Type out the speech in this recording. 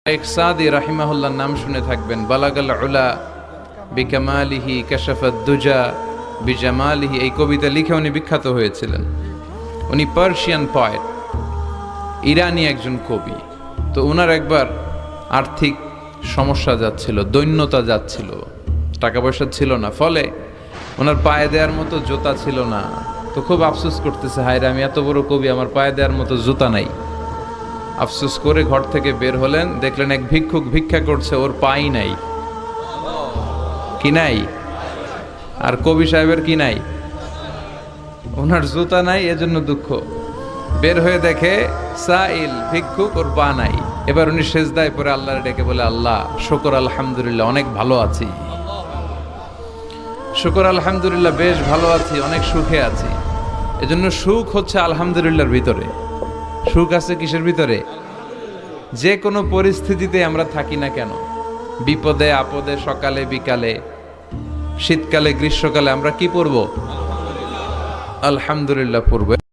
শেখ সাদি রাহিমাহুল্লাহর নাম শুনে থাকবেন। বালাগাল উলা বিকামালিহি কাশাফাদ দুজা বিজামালিহি, এই কবিতা লিখে উনি বিখ্যাত হয়েছিলেন। উনি পার্সিয়ান পয়েট, ইরানি একজন কবি। তো ওনার একবার আর্থিক সমস্যা যাচ্ছিল, দৈন্যতা যাচ্ছিল, টাকা পয়সা ছিল না, ফলে ওনার পায়ে দেওয়ার মতো জুতা ছিল না। তো খুব আফসোস করতেছে, হায়রে আমি এত বড় কবি, আমার পায়ে দেওয়ার মতো জুতা নাই। আফসোস করে ঘর থেকে বের হলেন, দেখলেন এক ভিক্ষুক ভিক্ষা করছে, ওর পাই নাই। কি নাই? আর কবি সাহেবের কি নাই? ওনার জুতা নাই, এজন্য দুঃখ। বের হয়ে দেখে সাইল ভিক্ষুক, ওর পা নাই। এবার উনি সেজদায় পরে আল্লাহর ডেকে বলে, আল্লাহ শুকর আলহামদুলিল্লাহ, অনেক ভালো আছি। শুকর আলহামদুলিল্লাহ, বেশ ভালো আছি, অনেক সুখে আছি। এজন্য সুখ হচ্ছে আলহামদুলিল্লাহর ভিতরে। সুখ আছে কিসের ভিতরে? যে কোনো পরিস্থিতিতে আমরা থাকি না কেন, বিপদে আপদে, সকালে বিকালে, শীতকালে গ্রীষ্মকালে, আমরা কি পড়ব? আলহামদুলিল্লাহ পড়ব।